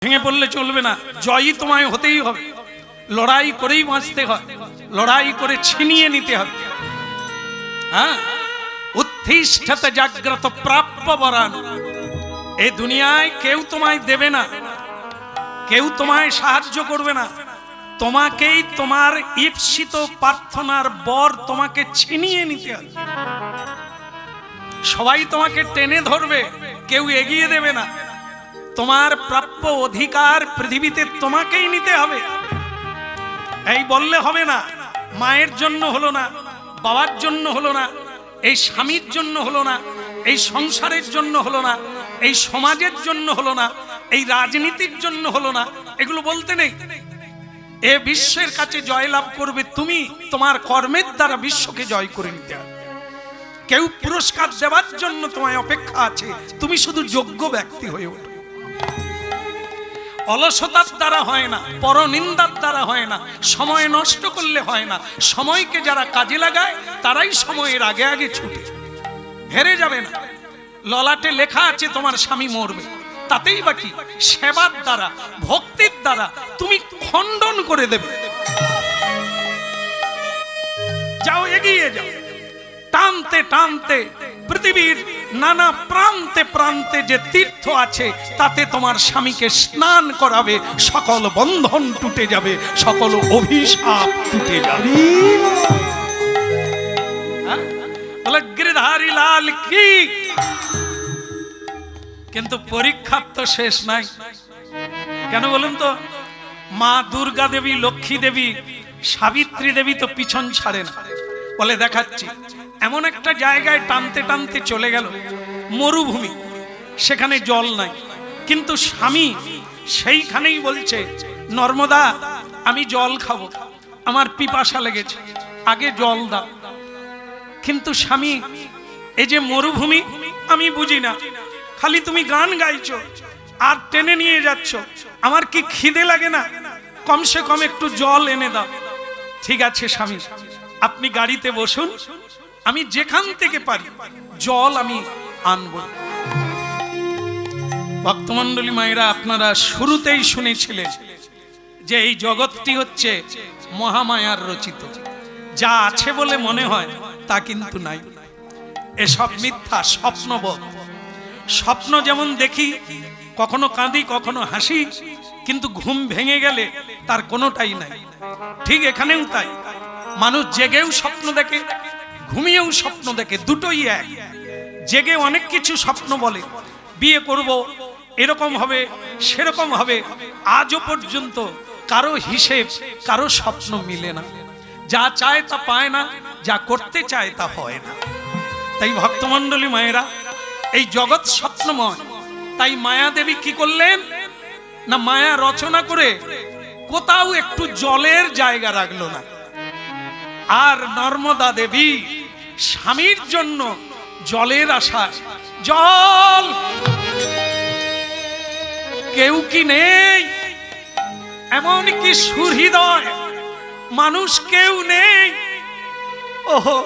ভেঙে পড়লে চলবে না, জয়ী তোমায় হতেই হবে, লড়াই করেই বাঁচতে হয়, লড়াই করে ছিনিয়ে নিতে হবে। হ্যাঁ, উত্তিষ্ঠত জাগ্রত প্রাপ্য বরান। এই দুনিয়ায় কেউ তোমায় দেবে না, কেউ তোমায় সাহায্য করবে না, তোমাকেই তোমার ঈপ্সিত প্রার্থনার বর তোমাকে ছিনিয়ে নিতে হবে। সবাই তোমাকে টেনে ধরবে, কেউ এগিয়ে দেবে না। তোমার প্রাপ্য অধিকার পৃথিবীতে তোমাকেই নিতে হবে। এই বললে হবে না, মায়ের জন্য হলো না, বাবার জন্য হলো না, এই স্বামীর জন্য হলো না, এই সংসারের জন্য হলো না, এই সমাজের জন্য হলো না, এই রাজনীতির জন্য হলো না, এগুলো বলতে নেই। এ বিশ্বের কাছে জয়লাভ করবে তুমি তোমার কর্মের দ্বারা বিশ্বকে জয় করে নিতে হবে। কেউ পুরস্কার দেওয়ার জন্য তোমায় অপেক্ষা আছে, তুমি শুধু যোগ্য ব্যক্তি হয়ে ওঠো। অলসতার দ্বারা হয় না, পরনিন্দার দ্বারা হয় না, সময় নষ্ট করলে হয় না। সময়কে যারা কাজে লাগায় তারাই সময়ের আগে আগে ছুটে, হেরে যাবে না। ললাটে লেখা আছে তোমার স্বামী মরবে, তাতেই বাকি সেবার দ্বারা, ভক্তির দ্বারা তুমি খণ্ডন করে দেবে। যাও, এগিয়ে যাও, টানতে টানতে পৃথিবীর নানা প্রান্তে প্রান্তে যে তীর্থ আছে তাতে তোমার স্বামীকে স্নান করাবে, সকল বন্ধন টুটে যাবে, সকল অভিশাপ টুটে যাবে। গিরিধারী লাল কি। কিন্তু পরীক্ষা তো শেষ নাই। কেন বলুন তো? মা দুর্গা দেবী, লক্ষ্মী দেবী, সাবিত্রী দেবী তো পিছন ছাড়ে না। বলে দেখাচ্ছি, এমন একটা জায়গায় টানতে টানতে চলে গেল, মরুভূমি, সেখানে জল নাই, কিন্তু স্বামী সেইখানেই বলছে, নর্মদা আমি জল খাবো, আমার পিপাসা লেগেছে, আগে জল দাও। কিন্তু স্বামী, এই যে মরুভূমি আমি বুঝি না, খালি তুমি গান গাইছো আর টেনে নিয়ে যাচ্ছ, আমার কি খিদে লাগে না? কমসে কম একটু জল এনে দাও। ঠিক আছে স্বামী, আপনি গাড়িতে বসুন, আমি যেখান থেকে পারি জল আমি আনবো। ভক্তমণ্ডলী মায়েরা, আপনারা শুরুতেই শুনেছিলেন যে এই জগৎটি হচ্ছে মহামায়ার রচিত। যা আছে বলে মনে হয় তা কিন্তু নাই, এসব মিথ্যা, স্বপ্নবৎ। স্বপ্ন যেমন দেখি, কখনো কাঁদি কখনো হাসি, কিন্তু ঘুম ভেঙে গেলে তার কোনোটাই নাই। ঠিক এখানেও তাই, মানুষ জেগেও স্বপ্ন দেখে, ঘুমিয়েও স্বপ্ন দেখে, দুটোই এক। জেগে অনেক কিছু স্বপ্ন বলে, বিয়ে করব, এরকম হবে, সেরকম হবে, আজও পর্যন্ত কারো হিসেব, কারো স্বপ্ন মিলে না। যা চায় তা পায় না, যা করতে চায় তা হয় না। তাই ভক্তমণ্ডলী মায়েরা, এই জগৎ স্বপ্নময়। তাই মায়া দেবী কি করলেন না, মায়া রচনা করে কোথাও একটু জলের জায়গা রাখলো না। আর নর্মদা দেবী স্বামীর জন্য জলের আশায়, জল কেউ কি নেই, এমনকি সুহৃদয় মানুষ কেউ নেই, ওহো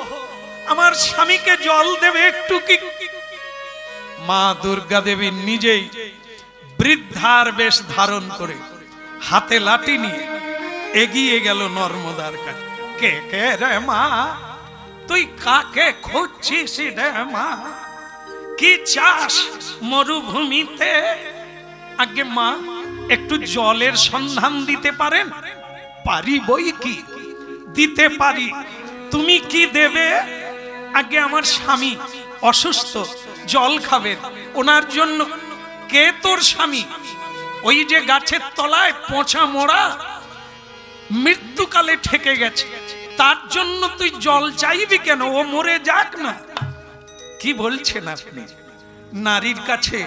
আমার স্বামীকে জল দেবে একটু কি? মা দুর্গা দেবী নিজেই বৃদ্ধার বেশ ধারণ করে, হাতে লাঠি নিয়ে এগিয়ে গেল নর্মদার কাছে। কে কে রে মা, তুই কাকে খুঁজছিস রে মা? কি চাস মরুভূমিতে? আগে মা একটু জলের সন্ধান দিতে পারেন? পারি বই কি, দিতে পারি। তুমি কি দেবে? আগে আমার স্বামী অসুস্থ, জল খাবেন, ওনার জন্য। কে তোর স্বামী? ওই যে গাছের তলায় পচা মোড়া, মৃত্যুকালে ঠেকে গেছে, তার জন্য তুই জল চাইবি কেন? ও মরে যাক না। কি বলছেন আপনি? নারীর কাছে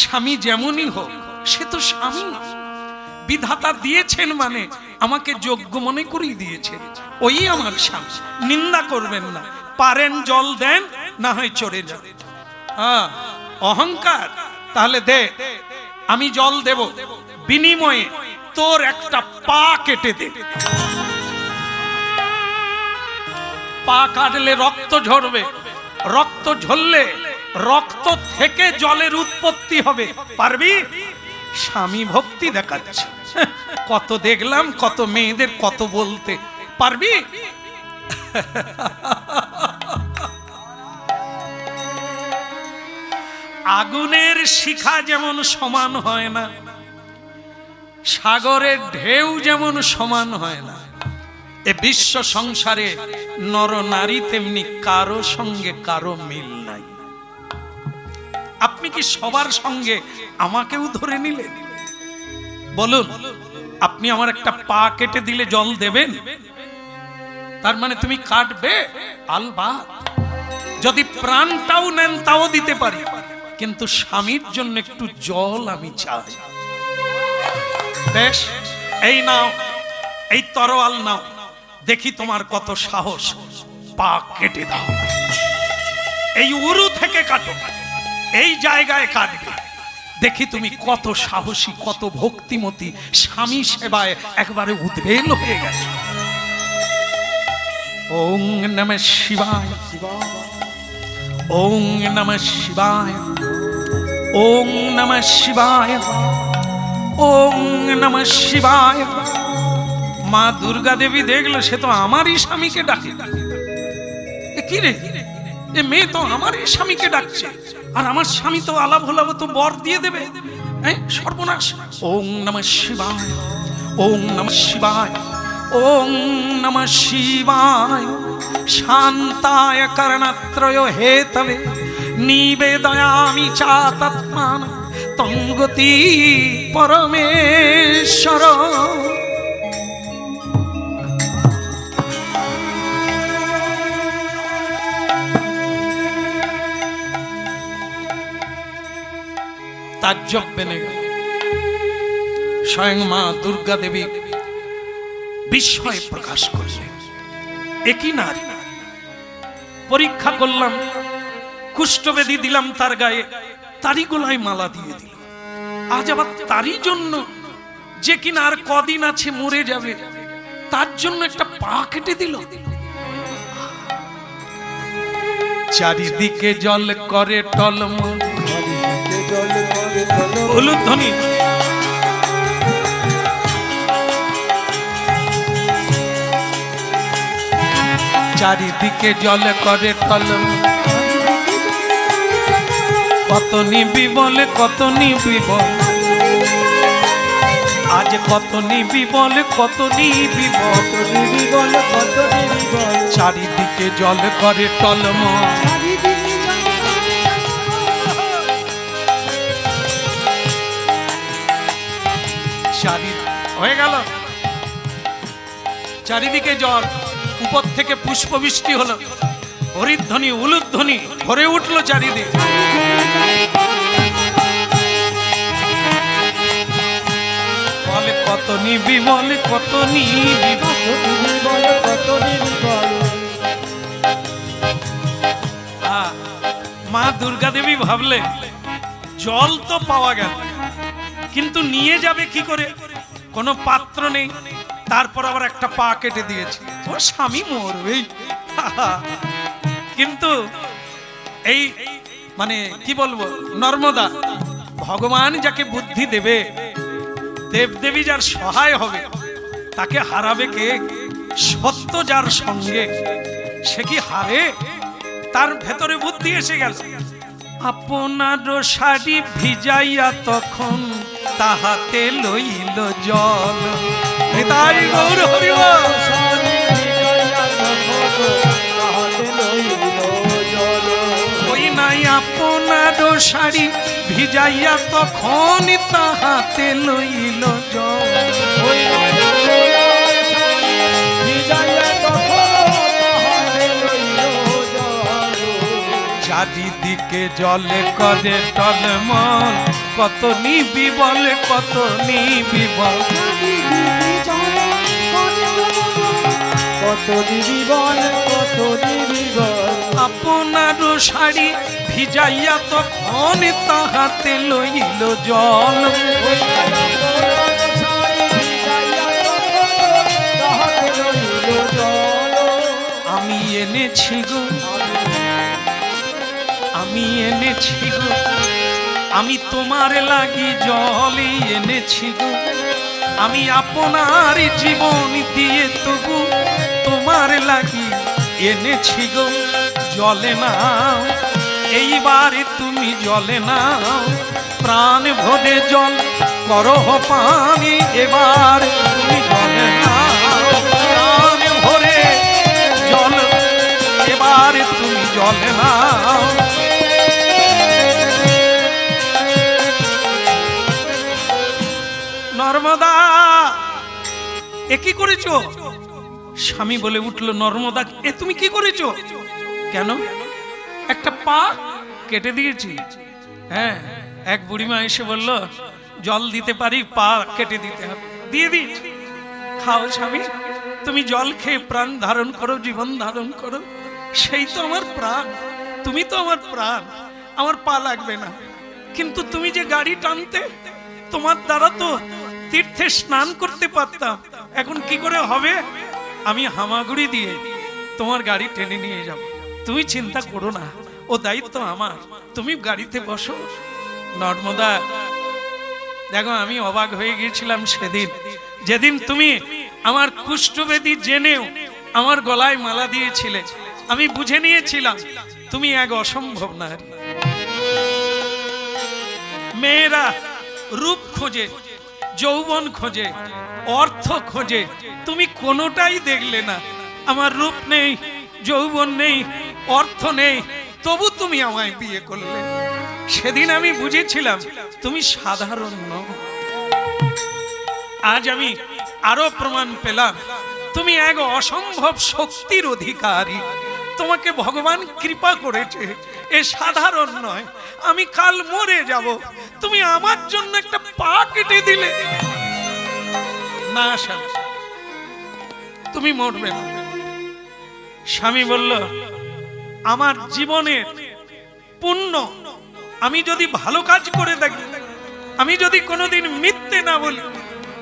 স্বামী যেমনই হোক, সে তো স্বামী। বিধাতা দিয়েছেন মানে আমাকে যোগ্য মনে করেই দিয়েছেন, ওই আমার স্বামী। নিন্দা করবেন না, পারেন জল দেন, না হয় চড়ে যান। অহংকার? তাহলে দে, আমি জল দেব, বিনিময়ে তোর একটা পা কেটে দে। পা কাটলে রক্ত ঝরবে, রক্ত ঝরলে রক্ত থেকে জলের উৎপত্তি হবে। পারবি? স্বামী ভক্তি দেখাচ্ছে। কত দেখলাম, কত মেয়েদের কত বলতে পারবি। আগুনের শিখা যেমন সমান হয় না, সাগরের ঢেউ যেমন সমান হয় না, এ বিশ্ব সংসারে নর নারী তেমনি কারো সঙ্গে কারো মিল নাই। আপনি কি সবার সঙ্গে আমাকেও ধরে নিলেন? বলুন, আপনি আমার একটা পা কেটে দিলে জল দেবেন? তার মানে তুমি কাটবে? আলবাত। যদি প্রাণটাও নেন তাও দিতে পারি, কিন্তু স্বামীর জন্য একটু জল আমি চাই। বেশ, এই নাও, এই তরোয়াল নাও, দেখি তোমার কত সাহস। পা কেটে দাও। এই উরু থেকে কাটো, এই জায়গায় কাটবে। দেখি তুমি কত সাহসী, কত ভক্তিমতী, স্বামী সেবায় একবারে উদ্বেল হয়ে গেছে। ওং নমঃ শিবায়, ওং নমঃ শিবায়, ওং নমঃ শিবায়, ওং নমঃ শিবায়। মা দুর্গা দেবী দেখলো সে তো আমারই স্বামীকে ডাকে। কি রে, এ মেয়ে তো আমারই স্বামীকে ডাকছে, আর আমার স্বামী তো আলাপ হলাব তো বর দিয়ে দেবে। সর্বনাশ। ওং নমঃ শিবায়, ওং নমঃ শিবায়, ওং নমঃ শিবায়। শান্তায় করণত্রয় হেতবে নিবেদয়ামি চাতত্মান তঙ্গতি পরমেশ্বর। তাজ্জব বেনে গেল। স্বয়ং মা দুর্গা দেবী বিস্ময় প্রকাশ করলেন। একই নারী। পরীক্ষা করলাম, কুষ্ঠবেদী দিলাম তার গায়ে, তারই গলায় মালা দিয়ে দিল। আজ আবার তারই জন্য, যে কিনা আর কদিন আছে মরে যাবে, তার জন্য একটা পা কেটে দিল। চারিদিকে জল করে টলমল, উলুধ্বনি। চারিদিকে জল করে টলমল, কত নিবি বলে কত নিবি বল, আজ কত নিবি বলে কত নিবি বল, কত নিবি বল। চারিদিকে জল করে টলমল, হয়ে গেল। চারিদিকে জল, উপর থেকে পুষ্প বৃষ্টি হলো, হরিধ্বনি উলুধ্বনি ভরে উঠলো চারিদিকে। বলে কত নিবি বলে কত নিবি বলে কত নিবি বল। মা দুর্গা দেবী ভাবলে জল তো পাওয়া গেল, কিন্তু নিয়ে যাবে কি করে? কোনো পাত্র নেই, তারপর আবার একটা পা কেটে দিয়েছে। ওর স্বামী মরবেই। কিন্তু এই মানে কি বলবো, নর্মদা, ভগবান যাকে বুদ্ধি দেবে, দেবদেবী যার সহায় হবে, তাকে হারাবে কে? সত্য যার সঙ্গে, সে কি হারে? তার ভেতরে বুদ্ধি এসে গেল। আপনার শাড়ি ভিজাইয়া তখন তাহাতে লইল জল। তাই গৌর হরিব। ওই নাই আপনার শাড়ি ভিজাইয়া তখন তাহাতে লইল জল। চারিদিকে জলে করে টলমল, কত নিবি বলে কত নিবি বল, কত নিবি বলে কত নিবি বল। আপনার শাড়ি ভিজাইয়া তখন তাহাতে লইল জল। আমি এনেছি গো, আমি এনেছি গো আমি তোমার লাগি জলই এনেছি গো, আমি আপনার জীবন দিয়ে তবু তোমার লাগি এনেছি গো। জলে নাও এইবারে তুমি, জলে নাও প্রাণ ভরে জল করহ পানি, এবার তুমি জলে নাও প্রাণ ভরে জল, এবার তুমি জলে নাও। নর্মদা এ কি করেছো? স্বামী বলে উঠল, নর্মদা এ তুমি কি করেছো? কেন? একটা পা কেটে দিয়েছি। হ্যাঁ, এক বুড়িমা এসে বলল জল দিতে পারি, পা কেটে দিতে হবে, দিয়ে দিয়েছি। খাও স্বামী, তুমি জল খেয়ে প্রাণ ধারণ করো, জীবন ধারণ করো। সেই তো আমার প্রাণ, তুমি তো আমার প্রাণ, আমার পা লাগবে না। কিন্তু তুমি যে গাড়ি টানতে, তোমার দ্বারা তো তীর্থে স্নান করতে পারতাম, এখন কি করে হবে? আমি হামাগুড়ি দিয়ে তোমার গাড়ি টেনে নিয়ে যাব, তুমি চিন্তা করো না, ও দায়িত্ব আমার, তুমি গাড়িতে বসো। নর্মদা দেখো, আমি অবাক হয়ে গিয়েছিলাম সেদিন, যেদিন তুমি আমার কুষ্ঠবেদী জেনেও আমার গলায় মালা দিয়েছিলে। আমি বুঝে নিয়েছিলাম তুমি এক অসম্ভব নারী। মেয়েরা রূপ খোঁজে, যৌবন খোঁজে, অর্থ খোঁজে, তুমি কোনোটাই দেখলে না। আমার রূপ নেই, যৌবন নেই, অর্থ নেই, তবু তুমি আমায় বিয়ে করলে। সেদিন আমি বুঝেছিলাম তুমি সাধারণ নও। আজ আমি আরো প্রমাণ পেলাম তুমি এক অসম্ভব শক্তির অধিকারী। তোমাকে ভগবান কৃপা করেছে, এ সাধারণ নয়। আমি কাল মরে যাব, তুমি আমার জন্য একটা পা কেটে দিলে। না স্বামী, তুমি মরবে না। স্বামী বলল, আমার জীবনের পুণ্য, আমি যদি ভালো কাজ করে থাকি, আমি যদি কোনোদিন মিথ্যে না বলি,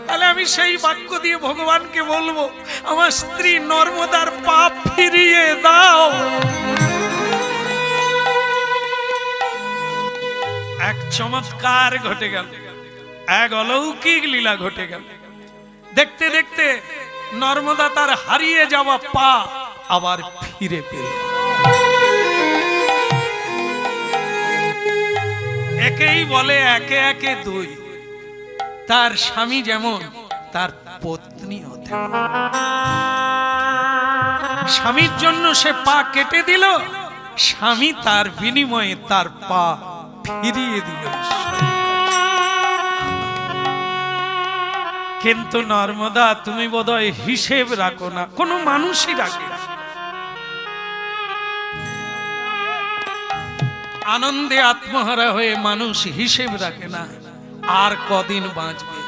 তাহলে আমি সেই বাক্য দিয়ে ভগবানকে বলবো, আমার স্ত্রী নর্মদার পাপ ফিরিয়ে দাও। এক চমৎকার ঘটে গেল, এক অলৌকিক লীলা ঘটে গেল। দেখতে দেখতে নর্মদা তার হারিয়ে যাওয়া পা আবার ফিরে পেল। একেই বলে একে একে দুই। তার স্বামী যেমন, তার পত্নীও তেমন। স্বামীর জন্য সে পা কেটে দিল, স্বামী তার বিনিময়ে তার পা ফিরিয়ে দিল। কিন্তু নর্মদা, তুমি বোধহয় হিসেব রাখো না, কোনো মানুষই রাখে না। আনন্দে আত্মহারা হয়ে মানুষ হিসেব রাখে না আর কদিন বাঁচবে।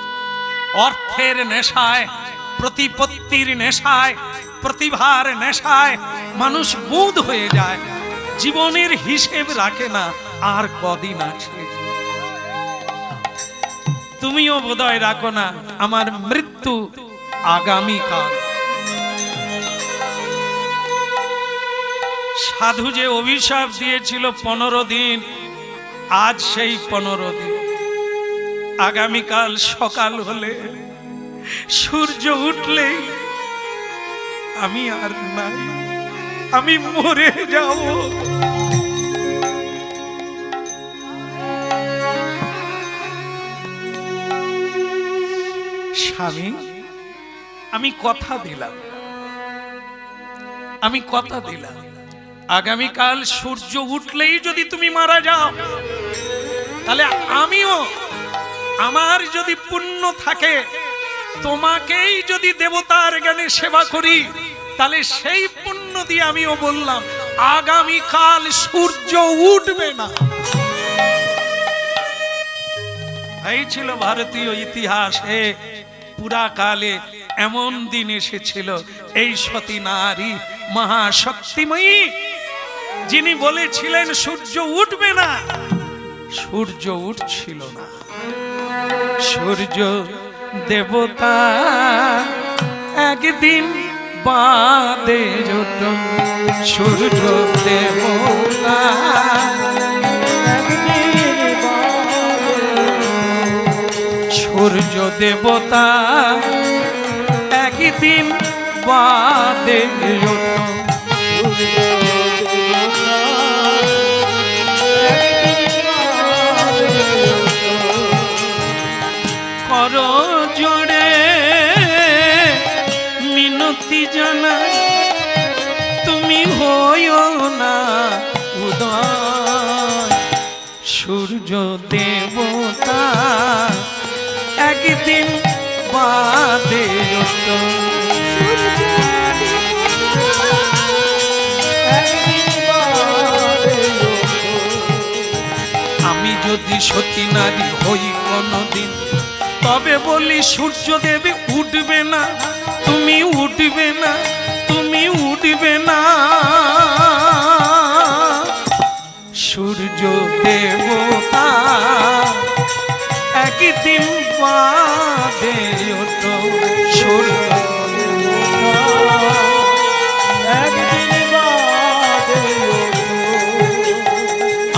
অর্থের নেশায়, প্রতিপত্তির নেশায়, প্রতিভার নেশায় মানুষ বুঁদ হয়ে যায়, জীবনের হিসেব রাখে না আর কদিন আছে। তুমিও বোধহয় রাখো না আমার মৃত্যু আগামীকাল। সাধু যে অভিশাপ দিয়েছিল 15 দিন, আজ সেই 15 দিন। আগামীকাল সকাল হলে, সূর্য উঠলেই আমি আর নাই, আমি মরে যাব। স্বামী, আমি কথা দিলাম, আমি কথা দিলাম, আগামীকাল সূর্য উঠলেই যদি তুমি মারা যাও, তাহলে আমিও, আমার যদি পুণ্য থাকে, তোমাকেই যদি দেবতার জ্ঞানে সেবা করি, তাহলে সেই পুণ্য দিয়ে আমিও বললাম আগামীকাল সূর্য উঠবে না। এই ছিল ভারতীয় ইতিহাসে পুরাকালে এমন দিন এসেছিল, এই সতী নারী মহাশক্তিময়ী, যিনি বলেছিলেন সূর্য উঠবে না, সূর্য উঠছিল না। সূর্য দেবতা একদিন বাদে যত, সূর্য দেবতা একদিন বাদে সূর্য দেবতা একদিন বাদে কর জোড়ে মিনতি জানাই তুমি হইও না উদয় সূর্য দেবতা একদিন বাদে আমি যদি সতী নারী হই কোনদিন তবে বলি সূর্য দেবী উঠবে না, তুমি উঠবে না, তুমি উঠবে না। সূর্য দেবতা একদিন বাদে ওঠো সূর্য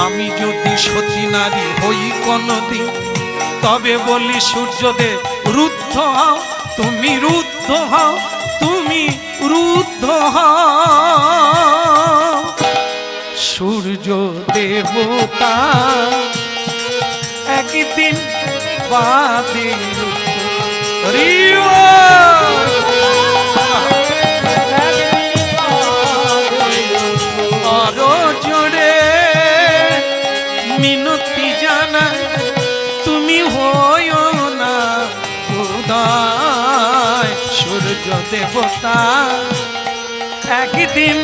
আমি যদি সতী নারী হই কোনদিন তবে বলি সূর্যদেব রুদ্ধ হও, তুমি রুদ্ধ হও, তুমি রুদ্ধ হও। সূর্য দেবতা একদিন বাদে আরো জোরে মিনতি জানাই তুমি হইও না উদয় সূর্য দেবতা একদিন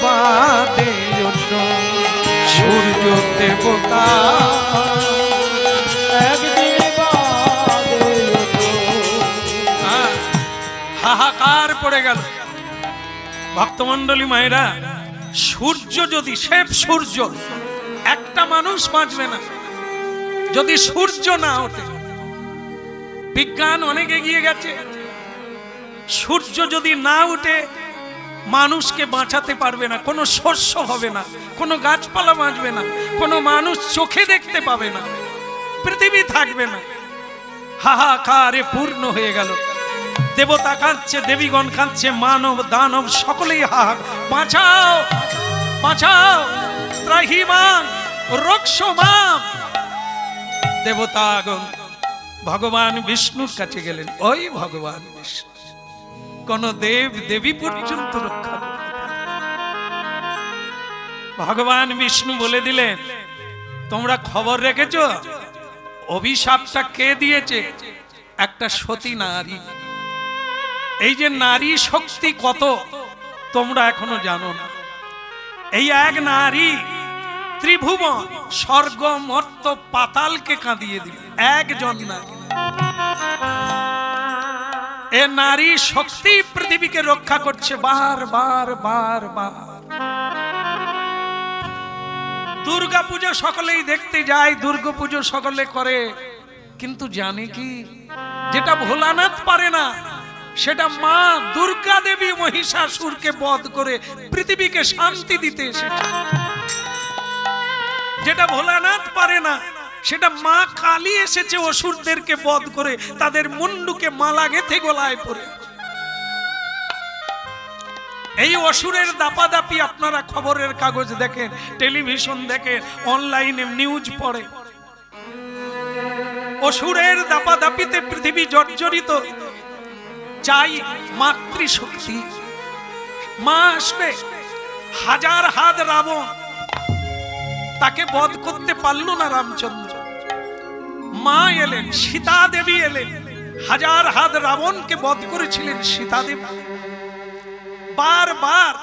বাদে ওঠো সূর্য দেবতা একদিন বাদে ওঠো। হাহাকার পড়ে গেল ভক্তমণ্ডলী মায়েরা। সূর্য যদি শেষ সূর্য একটা মানুষ বাঁচবে না যদি সূর্য না ওঠে। বিজ্ঞান অনেক এগিয়ে গেছে, সূর্য যদি না উঠে মানুষকে বাঁচাতে পারবে না, কোনো শস্য হবে না, কোনো গাছপালা বাঁচবে না, কোনো মানুষ চোখে দেখতে পাবে না, পৃথিবী থাকবে না। হাহাকারে পূর্ণ হয়ে গেল। দেবতা কাঁদছে, দেবীগণ কাঁদছে, মানব দানব সকলেই হাহাকার, বাঁচাও বাঁচাও ত্রাহিমাং রক্ষমাং। দেবতাগণ ভগবান বিষ্ণুর কাছে গেলেন। ওই ভগবান বিষ্ণু কোন দেব দেবী পর্যন্ত রক্ষা করতে পারে। ভগবান বিষ্ণু বলে দিলেন, তোমরা খবর রেখেছ অভিশাপটা কে দিয়েছে? একটা সতী নারী। এই যে নারী শক্তি কত তোমরা এখনো জানো না। এই এক নারী ত্রিভুবন স্বর্গ মর্ত পাতালকে কাঁদিয়ে দিল, একজন নারী। এ নারী শক্তি পৃথিবীকে রক্ষা করছে বার বার বার বার। দুর্গা পুজো সকলেই দেখতে যায়, দুর্গা পুজো সকলে করে, কিন্তু জানে কি যেটা ভোলানাথ পারে না সেটা মা দুর্গা দেবী মহিষাসুরকে বধ করে পৃথিবীকে শান্তি দিতে এসেছে। যেটা ভোলানাথ পারে না সেটা মা কালী এসেছে অসুরদেরকে বধ করে তাদের মুন্ডুকে মালা গেঁথে গলায় পরে। এই অসুরের দাপাদাপি আপনারা খবরের কাগজ দেখেন, টেলিভিশন দেখেন, অনলাইনে নিউজ পড়ে। অসুরের দাপাদাপিতে পৃথিবী জর্জরিত। চাই মাতৃশক্তি। মা আসবে, হাজার হাত রাবণ তাকে বধ করতে পারল না রামচন্দ্র। মা এলেন, সীতা দেবী এলেন, হাজার হাত রাবণকে বধ করেছিলেন সীতা দেবী। বারবার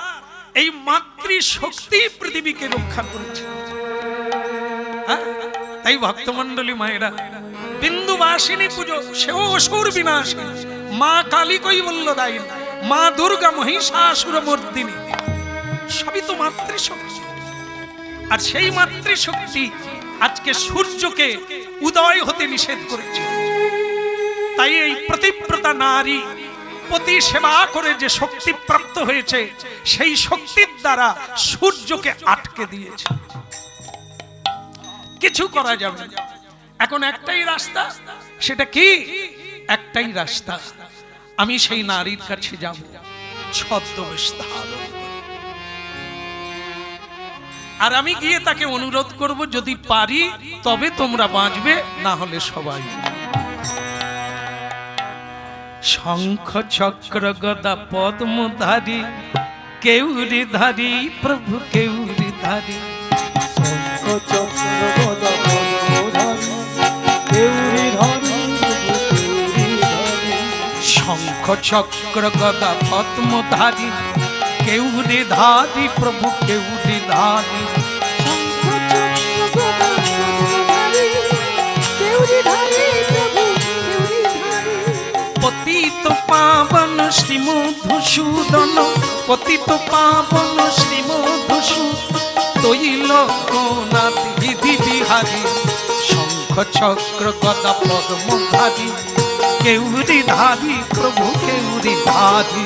এই মাতৃশক্তি পৃথিবীকে রক্ষা করেছে। তাই ভক্তমণ্ডলী মায়েরা, বিন্দুবাসিনী পুজো সেও অসুর বিনাশিনী, মা কালী কই বলল দায়ী, মা দুর্গা মহিষাসুর মর্দিনী, সবই তো মাতৃশক্তি। আর সেই মাতৃশক্তি আজকে সূর্যকে উদয় হতে নিষেধ করেছে। তাই এই প্রতিব্রতা নারী পতি সেবা করে যে শক্তি প্রাপ্ত হয়েছে, সেই শক্তির দ্বারা সূর্যকে আটকে দিয়েছে। কিছু করা যাবে না। এখন একটাই রাস্তা, সেটা কি? একটাই রাস্তা, আমি সেই নারীর কাছে যাব ছদ্মবেশ ধারণ করে। আর আমি গিয়ে তাকে অনুরোধ করব, যদি পারি তবে তোমরা বাঁচবে, না হলে সবাই। শঙ্খ চক্র গদা পদ্মধারী কেউরি ধারী প্রভু কেউরি ধারী, শঙ্খ চক্র গদা পদ্মধারী কেউরি ধারী কেউরি ধারী। শঙ্খ চক্র গদা পদ্মধারী কেউরি ধারী প্রভু কেউরি ধারী, পতিত পাবন শ্রী মধুসূদন, পতিত পাবন শ্রী মধুসূদন, তৈল কোনাথ বিধি বিহারী, শঙ্খ চক্র গদা পদ্মধারী কেউরি ধারী প্রভু কেউরি ধারী।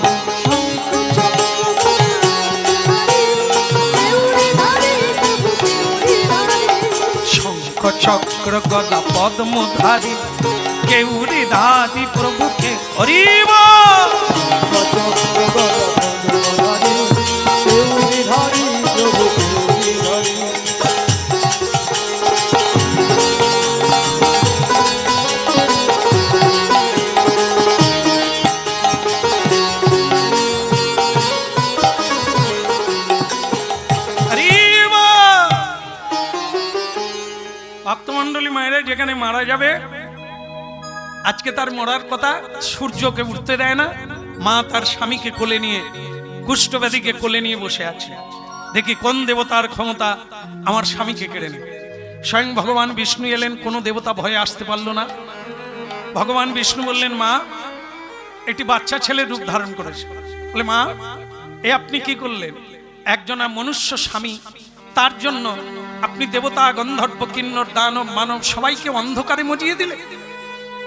শঙ্খ চক্র গদা পদ্মধারী কেউরি ধারী প্রভু কে হরিব। ভক্তমন্ডলী মায়েরা, যেখানে মারা যাবে, আজকে তার মরার কথা, সূর্যকে উঠতে দেয় না, মা তার স্বামীকে কোলে নিয়ে, কুষ্ঠব্যাধিকে কোলে নিয়ে বসে আছে। দেখি কোন দেবতার ক্ষমতা আমার স্বামীকে কেড়ে নেবে। স্বয়ং ভগবান বিষ্ণু এলেন, কোনো দেবতা ভয়ে আসতে পারল না। ভগবান বিষ্ণু বললেন, মা একটি বাচ্চা ছেলে রূপ ধারণ করেছে। বলে, মা এ আপনি কি করলেন? একজনা মনুষ্য স্বামী, তার জন্য আপনি দেবতা গন্ধর্ব কিন্নর দানব মানব সবাইকে অন্ধকারে মজিয়ে দিলেন।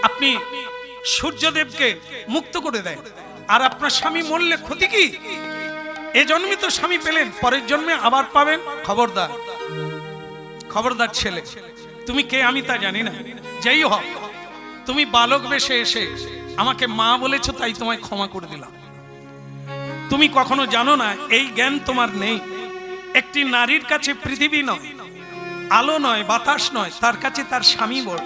আপনি সূর্যদেবকে মুক্ত করে দেন, আর আপনার স্বামী মরলে ক্ষতি কি? এ জন্মে তো স্বামী পেলেন, পরের জন্মে আবার পাবেন। খবরদার, খবরদার ছেলে, তুমি কে আমি তা জানি না, যেই হোক তুমি বালক বেশে এসে আমাকে মা বলেছো, তাই তোমায় ক্ষমা করে দিলাম। তুমি কখনো জানো না, এই জ্ঞান তোমার নেই। একটি নারীর কাছে পৃথিবী নয়, আলো নয়, বাতাস নয়, তার কাছে তার স্বামী বড়।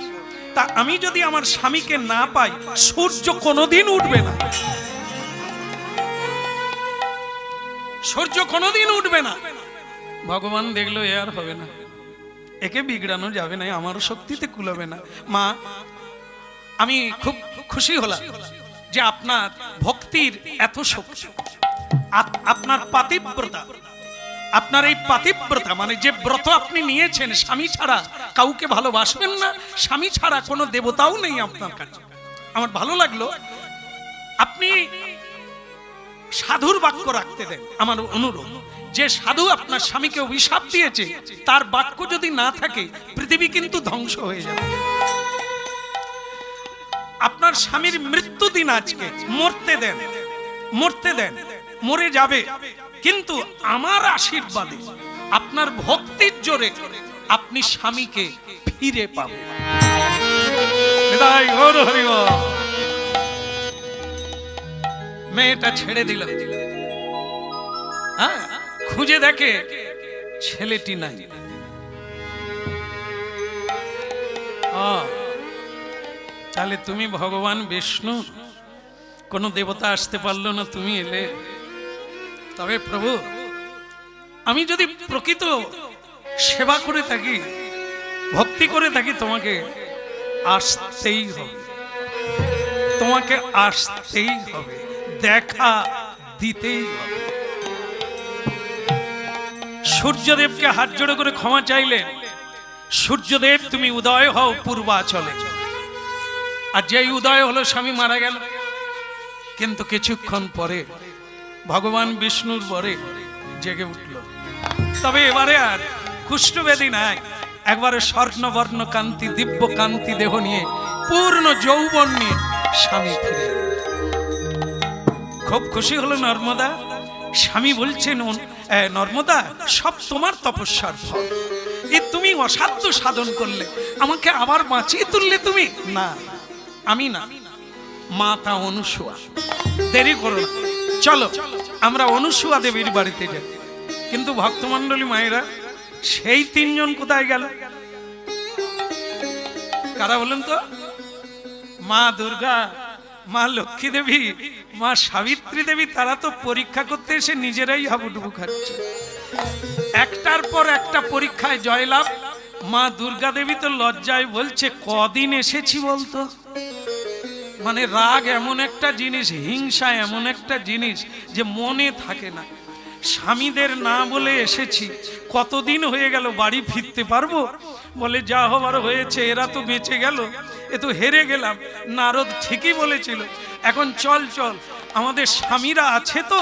তা আমি যদি আমার স্বামীকে না পাই, সূর্য কোনোদিন উঠবে না, সূর্য কোনোদিন উঠবে না। ভগবান দেখলো এ আর হবে না, একে বিগড়ানো যাবে না, আমারও শক্তিতে কুলাবে না। মা, আমি খুব খুশি হলাম যে আপনার ভক্তির এত শক্তি, আপনার পাতিব্রতা, আপনার এই পাতিব্রতা মানে যে ব্রত আপনি নিয়েছেন, স্বামী ছাড়া কাউকে ভালোবাসবেন না, স্বামী ছাড়া কোনো দেবতাও নেই আপনার কাছে। আমার ভালো লাগলো। আপনি সাধুর বাক্য রাখতে দেন। আমার অনুরোধ, যে সাধু আপনার স্বামীকে অভিশাপ দিয়েছে, তার বাক্য যদি না থাকে, পৃথিবী কিন্তু ধ্বংস হয়ে যাবে। আপনার স্বামীর মৃত্যু দিন আজকে, মরতে দেন, মরতে দেন, মরে যাবে, কিন্তু আমার আশীর্বাদে, আপনার ভক্তির জোরে আপনি স্বামীকে ফিরে পাবেন। মেয়েটা ছেড়ে দিল, হ্যাঁ, খুঁজে দেখে ছেলেটি নাই। তাহলে তুমি ভগবান বিষ্ণু, কোন দেবতা আসতে পারলো না, তুমি এলে। তবে প্রভু, আমি যদি প্রকৃত সেবা করে থাকি, ভক্তি করে থাকি, তোমাকে আসতেই হবে, তোমাকে আসতেই হবে, দেখা দিতেই হবে। সূর্যদেবকে হাত জোড়ে করে ক্ষমা চাইলেন। সূর্যদেব, তুমি উদয় হও পূর্বাচলে। আর যেই উদয় হলো, স্বামী মারা গেল। কিন্তু কিছুক্ষণ পরে ভগবান বিষ্ণুর বরে জেগে উঠল। তবে এবারে আর কুষ্ঠব্যাধি নাই, একবারে স্বর্ণবর্ণ কান্তি, দিব্য কান্তি দেহ নিয়ে, পূর্ণ যৌবন নিয়ে স্বামী ফিরে। খুব খুশি হলো নর্মদা। স্বামী বলছেন, নর্মদা, সব তোমার তপস্যার ফল। তুমি অসাধ্য সাধন করলে, আমাকে আবার বাঁচিয়ে তুললে তুমি। না, আমি না, মাতা অনুসুয়া। দেরি করো না, চলো আমরা অনুসুয়া দেবীর বাড়িতে যাই। কিন্তু ভক্তমণ্ডলী মায়েরা, সেই তিনজন কোথায় গেল? কারা বলেন তো? মা দুর্গা, মা লক্ষ্মী দেবী, মা সাবিত্রী দেবী। তারা তো পরীক্ষা করতে এসে নিজেরাই হাবুডুবু খাচ্ছে। একটার পর একটা পরীক্ষায় জয়লাভ। মা দুর্গা দেবী তো লজ্জায় বলছে, কদিন এসেছি বলতো। মানে রাগ এমন একটা জিনিস, হিংসা এমন একটা জিনিস যে মনে থাকে না। স্বামীদের না বলে এসেছি, কতদিন হয়ে গেল, বাড়ি ফিরতে পারবো? বলে যা হবার হয়েছে, এরা তো বেঁচে গেল, এ তো হেরে গেলাম। নারদ ঠিকই বলেছিল, এখন চল চল, আমাদের স্বামীরা আছে তো,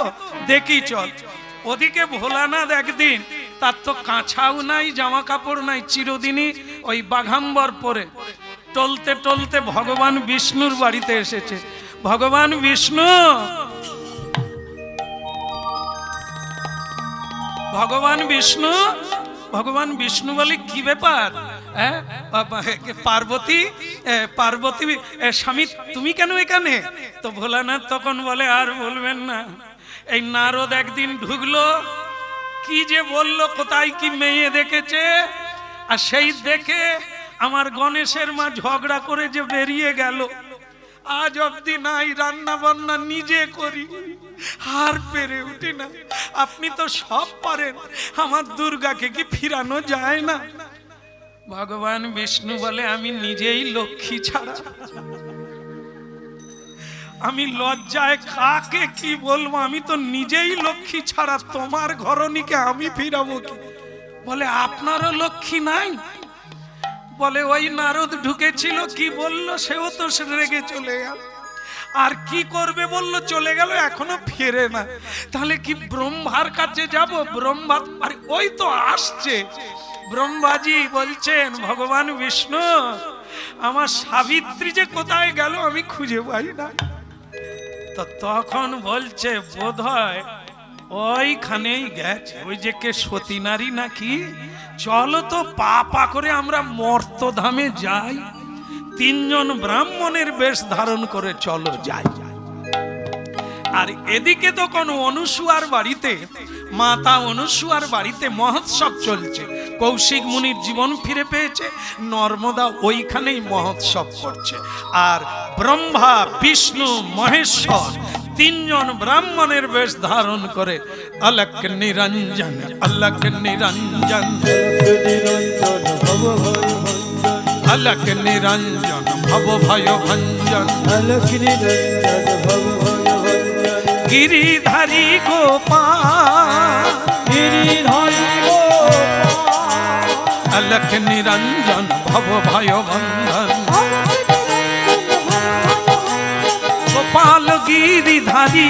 দেখি চল। ওদিকে ভোলানাথ একদিন, তার তো কাঁচাও নাই, জামা কাপড় নাই, চিরদিনই ওই বাঘাম্বর পরে টলতে টলতে ভগবান বিষ্ণুর বাড়িতে এসেছে। ভগবান বিষ্ণু, ভগবান বিষ্ণু, ভগবান বিষ্ণু বলে কি ব্যাপার? পার্বতী, পার্বতী স্বামী তুমি কেন এখানে? তো ভোলানাথ তখন বলে, আর বলবেন না, এই নারদ একদিন ঢুকলো, কি যে বললো, কোথায় কি মেয়ে দেখেছে, আর সেই দেখে আমার গণেশের মা ঝগড়া করে যে বেরিয়ে গেল। আজ অবধি নাই, রান্না বান্না নিজে করি, আর পেরে উঠি না। আপনি তো সব পারেন, আমার দুর্গাকে কি ফিরানো যায় না? ভগবান বিষ্ণু বলে, আমি নিজেই লক্ষ্মী ছাড়া, আমি লজ্জায় কাকে কি বলবো, আমি তো নিজেই লক্ষ্মী ছাড়া, তোমার ঘরণীকে আমি ফিরাবো কি? বলে আপনারও লক্ষ্মী নাই? বলে ওই নারদ ঢুকেছিল, কি বললো, সেও তো রেগে চলে গেল। আর কি করবে বললো, চলে গেল, এখনো ফেরে না। তাহলে কি ব্রহ্মার কাছে যাব? ব্রহ্মা, আরে ওই তো আসছে। ব্রহ্মাজি বলছেন, ভগবান বিষ্ণু, আমার সাবিত্রী যে কোথায় গেল আমি খুঁজে পাই না। তো তখন বলছে, বোধহয় ওইখানেই গেছে, ওই যে কে সতী নারী নাকি, চলো তো পা পা করে আমরা মর্তধামে যাই। তিনজন ব্রাহ্মণের বেশ ধারণ করে চলো যাই। আর এদিকে তখন অনুসুয়ার বাড়িতে, মাতা অনুসুয়ার বাড়িতে মহোৎসব চলছে। কৌশিক মুনির জীবন ফিরে পেয়েছে, নর্মদা ওইখানেই মহোৎসব করছে। আর ব্রহ্মা, বিষ্ণু, মহেশ্বর তিনজন ব্রাহ্মণের বেশ ধারণ করে অলক নিরঞ্জন, অলক নিরঞ্জন, অলক নিরঞ্জন ভব ভয় ভঞ্জন, গিরিধারী গোপাল, গিরিধারী গোপাল, অলক নিরঞ্জন ভব ভয় ভঞ্জন, গোপাল গিরিধারী,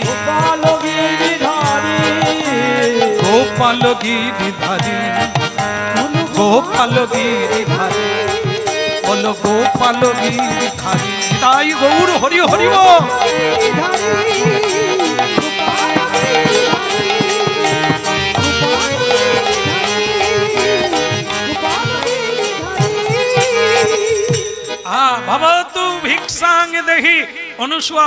গোপাল গিরিধারী, গোপাল গিরিধারী, গোপাল গিরিধারী, বলো গোপাল গিরিধারী। তাই গৌর হরি হরি বল। বাবা তু ভিক্ষাং দেহি। অনুসুয়া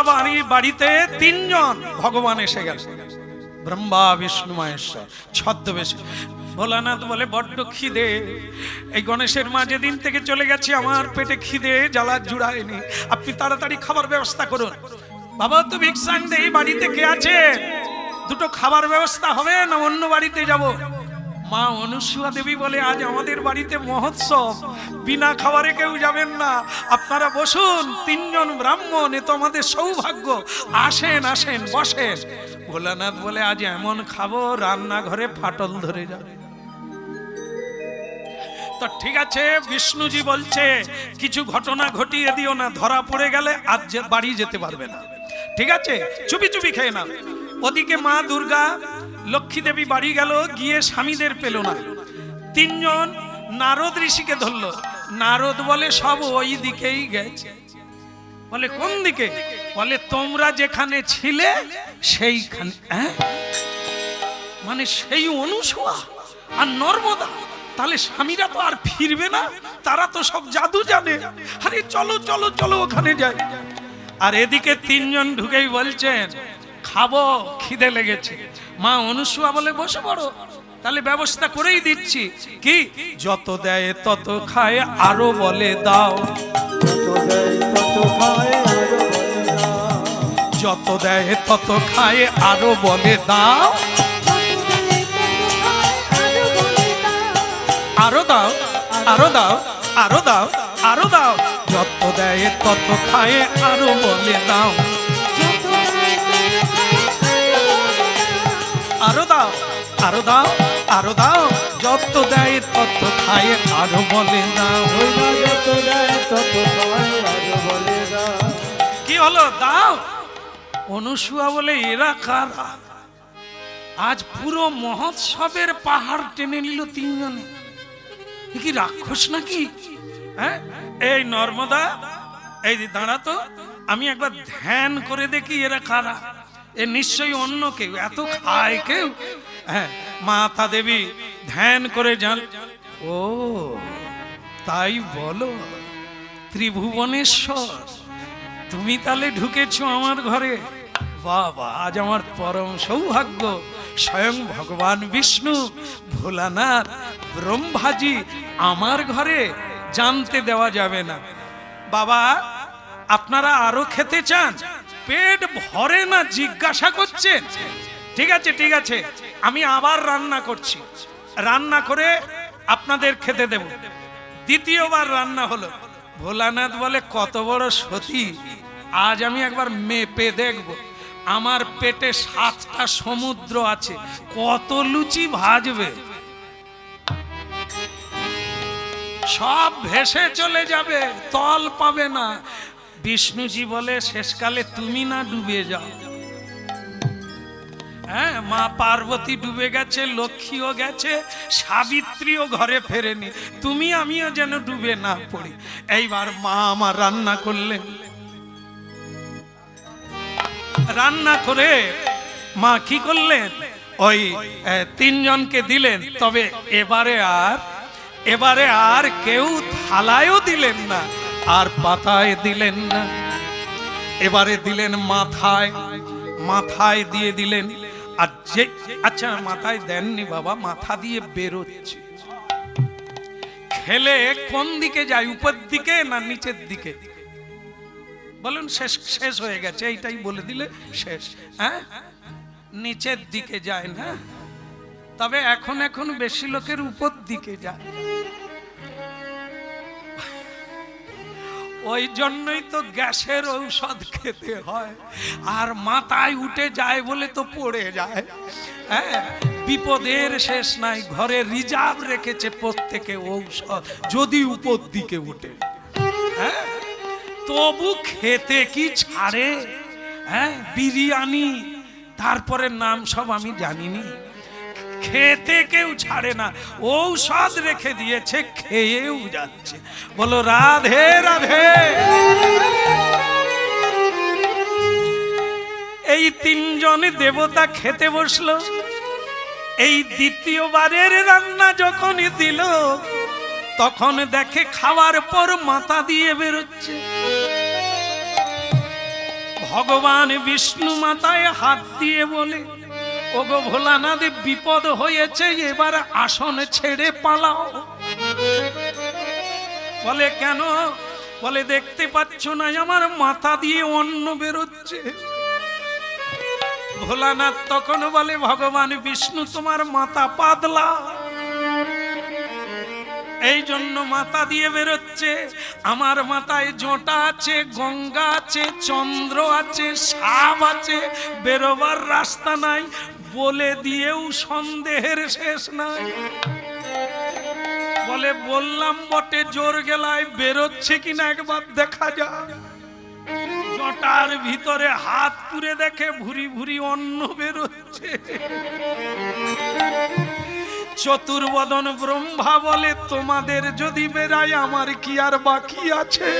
বাড়িতে তিনজন ভগবান এসে গেল, ব্রহ্মা, বিষ্ণু, মহেশ্বর ছদ্মবেশে। ভোলানাথ বলে, বড্ড খিদে, এই গণেশের মা যেদিন থেকে চলে গেছে আমার পেটে খিদে জ্বালা জুড়ায়নি, আপনি তাড়াতাড়ি খাবার ব্যবস্থা করুন। বাবা তো ভিক্ষাং দেহি, বাড়িতে কে আছে? দুটো খাবার ব্যবস্থা হবে না অন্য বাড়িতে যাব? মা অনুসুয়া দেবী বলে, আজ আমাদের বাড়িতে মহোৎসব, বিনা খাবারে কেউ যাবেন না, আপনারা বসুন, তিনজন ব্রাহ্মণ, এ তো আমাদের সৌভাগ্য, আসেন আসেন বসেন। ভোলানাথ বলে, আজ এমন খাবো রান্নাঘরে ফাটল ধরে যাবে। তো ঠিক আছে, বিষ্ণুজি বলছে কিছু ঘটনা ঘটিয়ে দিও না, ধরা পড়ে গেলে আজ বাড়ি যেতে পারবে না, ঠিক আছে, চুপি চুপি খেয়ে নাও। ওদিকে মা দুর্গা, লক্ষ্মী দেবী বাড়ি গেল, গিয়ে স্বামীদের পেল না। তিনজন নারদ ঋষিকে ধরলো। নারদ বলে, সব ওই দিকেই গেছে। বলে কোন দিকে? বলে তোমরা যেখানে ছিলে সেইখানে। মানে সেই অনুসুয়া আর নর্মদা, তাহলে স্বামীরা তো আর ফিরবে না, তারা তো সব জাদু জানে। আরে চলো চলো চলো ওখানে যাই। আর এদিকে তিনজন ঢুকেই বলছেন খাবো, খিদে লেগেছে। মা অনুসুয়া বলে বসে পড়ো, তাহলে ব্যবস্থা করেই দিচ্ছি। কি যত দেয় তত খায়, আরো বলে দাও। যত দেয় তত খায়, আরো বলে দাও। আরো দাও, আরো দাও, আরো দাও, আরো দাও। যত দেয় তত খায়, আরো বলে দাও। আরো দাও, আরো দাও, আরো দাও। যত দেয় তত খায়, আরো বলে দাও। কি হলো দাও? অনুসুয়া বলে এরা কারা? আজ পুরো মহোৎসবের পাহাড় টেনে নিল তিনজনে। কি রাক্ষস নাকি? হ্যাঁ, এই নর্মদা, এই দাঁড়া তো, আমি একবার ধ্যান করে দেখি এরা কারা। এ নিশ্চয়ই অন্য কেউ, এত খায় কেউ। হ্যাঁ, মাতা দেবী ধ্যান করে যান। ও তাই বলো, ত্রিভুবনেশ্বর তুমি তাহলে ঢুকেছো আমার ঘরে। বাবা, আজ আমার পরম সৌভাগ্য। স্বয়ং ভগবান বিষ্ণু, ভোলানাথ, ব্রহ্মাজি আমার ঘরে, জানতে দেওয়া যাবে না। বাবা, আপনারা আরো খেতে চান? পেট ভরে না জিজ্ঞাসা করছেন? ঠিক আছে ঠিক আছে, আমি আবার রান্না করছি, রান্না করে আপনাদের খেতে দেব। দ্বিতীয়বার রান্না হলো। ভোলানাথ বলে কত বড় সতী, আজ আমি একবার মেপে দেখব। আমার পেটে 7টা সমুদ্র আছে, কত লুচি ভাজবে। সব ভেসে চলে যাবে, তল পাবে না। বিষ্ণুজি বলে শেষকালে তুমি না ডুবে যাও। হ্যাঁ, মা পার্বতী ডুবে গেছে, লক্ষ্মীও গেছে, সাবিত্রীও ঘরে ফেরেনি, তুমি আমিও যেন ডুবে না পড়ি। এইবার মা আমার রান্না করলেন। রান্না করে মা কি করলেন, ওই তিনজনকে দিলেন। তবে এবারে আর কেউ থালায়ও দিলেন না, আর পাতায় দিলেন না। এবারে দিলেন মাথায়, মাথায় দিয়ে দিলেন। আর যে, আচ্ছা মাথায় দেননি বাবা, মাথা দিয়ে বেরোচ্ছে। খেলে কোন দিকে যায়, উপর দিকে না নিচের দিকে? বলুন, শেষ শেষ হয়ে গেছে, এইটাই বলে দিলে শেষ। হ্যাঁ, নিচের দিকে যায় না, তবে এখন এখন বেশি লোকের উপর দিকে যায়। ওই জন্যই তো গ্যাসের ঔষধ খেতে হয়, আর মাথায় উঠে যায় বলে তো পড়ে যায়। হ্যাঁ, বিপদের শেষ নাই, ঘরে রিজার্ভ রেখেছে প্রত্যেকে ঔষধ, যদি উপর দিকে উঠে। হ্যাঁ, তবু খেতে কি ছাড়ে? হ্যাঁ, বিরিয়ানি, তারপরে নাম সব আমি জানিনি, খেতে কেউ ছাড়ে না, ঔষধ রেখে দিয়েছে, খেয়েও যাচ্ছে। বলো রাধে রাধে। এই তিনজন দেবতা খেতে বসলো। এই দ্বিতীয়বারের রান্না যখনই দিল, তখন দেখে খাওয়ার পর মাথা দিয়ে বেরোচ্ছে। ভগবান বিষ্ণু মাথায় হাত দিয়ে বলে, ওগো ভোলানাথ, বিপদ হয়েছে, এবার আসন ছেড়ে পালাও। বলে কেন? বলে দেখতে পাচ্ছ না আমার মাথা দিয়ে অন্ন বেরোচ্ছে। ভোলানাথ তখন বলে, ভগবান বিষ্ণু তোমার মাথা পাতলা, এই জন্য মাথা দিয়ে বেরোচ্ছে। আমার মাথায় জোঁটা আছে, গঙ্গা আছে, চন্দ্র আছে, সাপ আছে, বেরোবার রাস্তা নাই, বলে দিয়েও সন্দেহের শেষ নাই। বলে বললাম বটে, জোর গেলায় বেরোচ্ছে কিনা একবার দেখা যায়। জটার ভিতরে হাত পুরে দেখে ভুরি ভুরি অন্ন বেরোচ্ছে। চতুর্বদন ব্রহ্মা বলে, তোমাদের যদি বেরায় আমার কি আর বাকি আছে?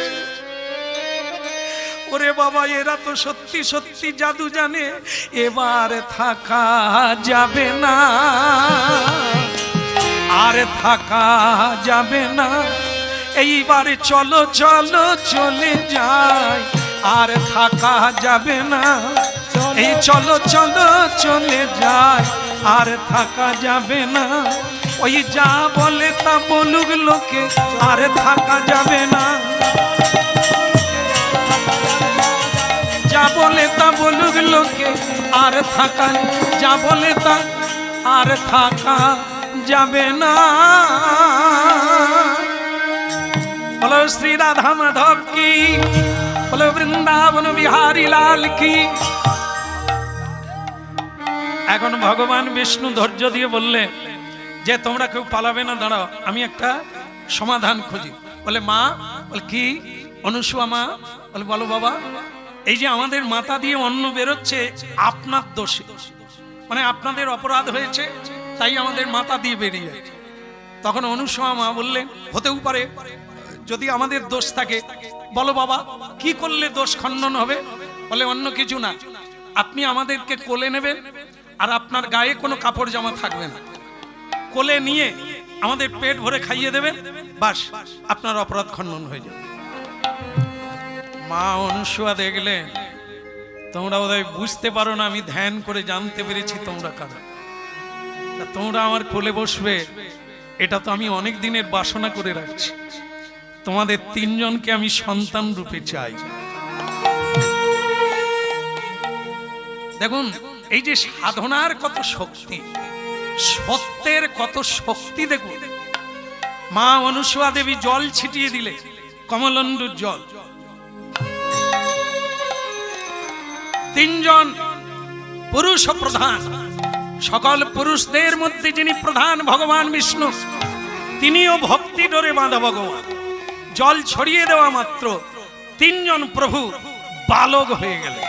ওরে বাবা, এরা তো সত্যি সত্যি জাদু জানে, এবার থাকা যাবে না। আর থাকা যাবে না, এইবারে চলো চলো চলে যাই, আর থাকা যাবে না, এই চলো চলো চলে যাই, আর থাকা যাবে না। ওই যা বলে তা বলুক লোকে, আর থাকা যাবে না, যা বলে তা বলুক লোকে, আর থাকা, যা বলে তা আর থাকা যাবে না। বলো শ্রী রাধা মাধব কি, বলো বৃন্দাবন বিহারী লাল কি। এখন ভগবান বিষ্ণু ধৈর্য দিয়ে বললে যে তোমরা কেউ পালাবে না, দাঁড়াও আমি একটা সমাধান খুঁজি। বলে মা, বলে কি? অনুসুয়া মা বলে বলো বাবা, এই যে আমাদের মাথা দিয়ে অন্ন বেরোচ্ছে আপনার দোষে, মানে আপনাদের অপরাধ হয়েছে তাই আমাদের মাথা দিয়ে বেরিয়ে যাচ্ছে। তখন অনুসুয়া মা বললেন হতেও পারে যদি আমাদের দোষ থাকে। বলো বাবা কি করলে দোষ খণ্ডন হবে? বলে অন্য কিছু না, আপনি আমাদেরকে কোলে নেবেন আর আপনার গায়ে কোনো কাপড় জামা থাকবে না, কোলে নিয়ে আমাদের পেট ভরে খাইয়ে দেবেন, বাস আপনার অপরাধ খণ্ডন হয়ে যাবে। মা অনুসুয়া দেখলে তোমরা বোধহয় বুঝতে পারো না, আমি ধ্যান করে জানতে পেরেছি তোমরা কারা। তোমরা আমার কোলে বসবে এটা তো আমি অনেক দিনের বাসনা করে রাখছি। তোমাদের তিনজনকে আমি সন্তান রূপে চাই। দেখুন এই যে সাধনার কত শক্তি, সত্যের কত শক্তি দেখুন। মা অনুসুয়া দেবী জল ছিটিয়ে দিলে, কমলন্দুর জল। তিনজন পুরুষ প্রধান, সকল পুরুষদের মধ্যে যিনি প্রধান ভগবান বিষ্ণু, তিনিও ভক্তি ডোরে বাঁধা ভগবান। জল ছড়িয়ে দেওয়া মাত্র তিনজন প্রভু বালক হয়ে গেলেন।